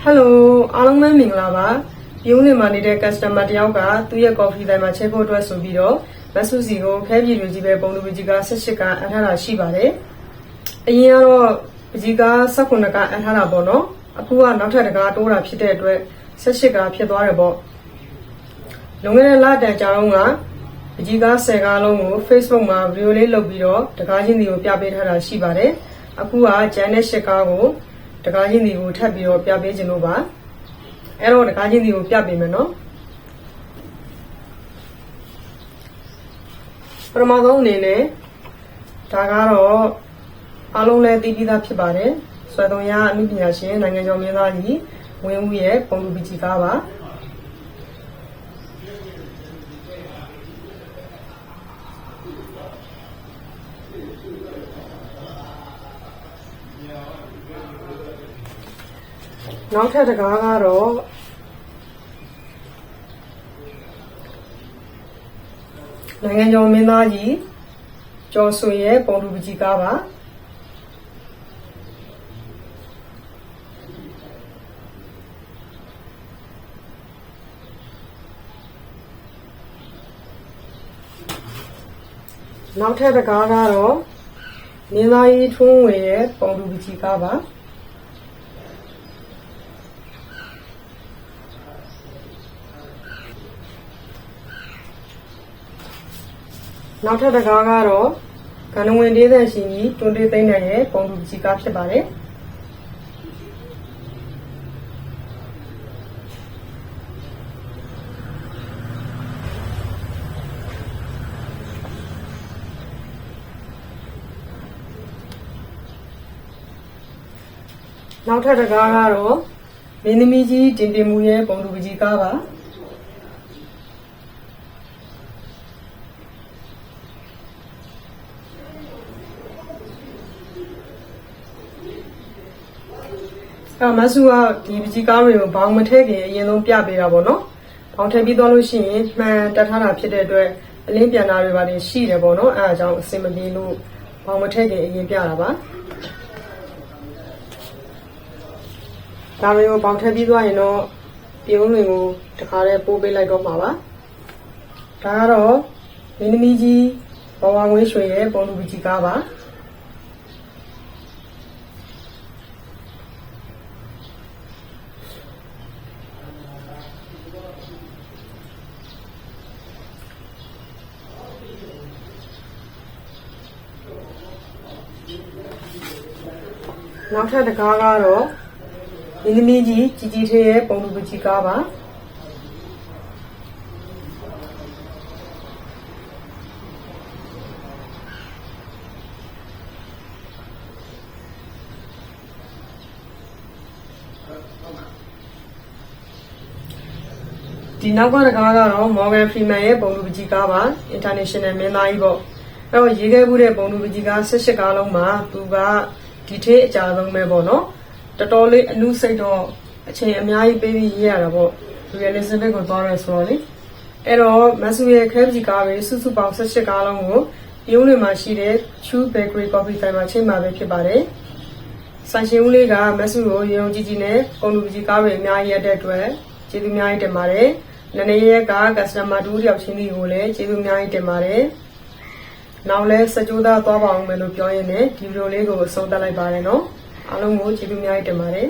Hello,အားလုံးပဲမင်္ဂလာပါ။ပြုံးနေမှာနေတဲ့ customer တယောက်ကသူ့ရဲ့ coffee တိုင်းမှာချက်ဖို့အတွက်ဆိုပြီးတော့မဆူစီကိုခဲပြည်လူကြီးပဲပုံလူကြီးက18ကအထားတာရှိပါတယ်။အရင်ကတော့ပကြီးက19ကအထားတာပေါ့နော်။အခုကနောက်ထပ်တကားတိုးတာဖြစ်တဲ့အတွက်18ကဖြစ်သွားတယ်ပေါ့။လွန်ခဲ့တဲ့လတန်ကြာတော့ကပကြီးက10ကားလုံးကို Facebook မှာ video လေးလုပ်ပြီးတော့တကားချင်းတွေကိုပြပေးထားတာရှိပါတယ်။အခုကဂျန်နဲ့10ကားကိုတကားချင်းတွေကိုထပ်ပြီးတော့ပြပေးခြင်းလို့ပါအဲ့တော့တကားချင်းတွေကိုပြပေးမယ်နော်ပထမဆုံးအနေနဲ့ဒါကတော့အားလုံးလည်းသိပြီးသားဖြစ်ပါတယ်ဆွဲတော်ရအမှုပညာရှင်နိုင်ငံကျော်မင်းသားကြီးဝင်းဦးရဲ့ပုံလူပကြီးကားပါနောက်ထပ်တကားကတော့နိုင်ငံကျော်မင်းသားကြီးကျော်ဆွေရဲ့ပုံလူပကြီးကားပါနောက်ထပ်တကားကတော့မင်းသားကြီးထွန်းဝေရဲ့ပုံလူပကြီးကားပါနောက်ထပ်တကားကတော့ကနဝင်ဒေးသက်ရှင်ကြီးတွန်းတေးသိန်းနိုင်ရဲ့ပုံလူပကြီးကားဖြစ်ပါတယ်နောက်ထပ်တကားကတော့မင်းသမီးကြီးတင်တင်မူရဲ့ပုံလူပကြီးကားပါမဆူကဒီပကြီးကားတွေကိုဘောင်မထည့်ခင်အရင်ဆုံးပြပေးတာပေါ့နော်။ဘောင်ထည့်ပြီးသွားလို့ရှိရင်မှန်တက်ထားတာဖြစ်တဲ့အတွက်အလင်းပြန်တာတွေပါနေရှိတယ်ပေါ့နော်။အဲအကြောင်းအဆင်မပြေလို့ဘောင်မထည့်ခင်အရင်ပြတာပါ။ဒါတွေကိုဘောင်ထည့်ပြီးသွားရင်တော့ပြုံးတွေကိုတခါတည်းပို့ပေးလိုက်တော့မှာပါ။ဒါကတော့မင်းသမီးကြီးဘဝငွေရွှေရဲ့ပုံလူပကြီးကားပါနောက်ထပ်တကားကတော့မင်းသမီးကြီးជីជីထေးရဲ့ပုံလူပကြီးကားပါဒီနောက်ကတကားကတော့ Morgan Freeman ရဲ့ပုံလူပကြီးကားပါ International မင်းသားကြီးပေါ့အဲ့တော့ရေးခဲ့မှုတဲ့ပုံလူပကြီးကား18ကားလုံးမှာသူကဒီထေးအကြဆုံးပဲပေါ့နော်တော်တော်လေးအနုစိတ်တော့အချိန်အများကြီးပေးပြီးရေးရတာပေါ့ realistic ကိုသွားရဲဆိုတော့လေအဲ့တော့မဆူရဲ့ခဲပကြီးကားပဲစုစုပေါင်း18ကားလုံးကိုပြုံးတွေမှာရှိတဲ့ True Bakery Coffee ဆိုင်မှာချိန်မှာပဲဖြစ်ပါတယ်ဆိုင်ရှင်ဦးလေးကမဆူကိုရေုံကြီးကြီးနဲ့ပုံလူပကြီးကားပဲအများကြီးရတဲ့အတွက်ကျေးဇူးအများကြီးတင်ပါတယ်နနေရက်က customer တူတယောက်ချင်းစီကိုလည်းကျေးဇူးအများကြီးတင်ပါတယ်နောက်လဲစကြိုးသားသွားပါအောင်မယ်လို့ပြောရင်းနဲ့ဒီဗီဒီယိုလေးကိုအဆုံးသတ်လိုက်ပါတယ်နော်အားလုံးကိုကျေးဇူးအများကြီးတင်ပါတယ်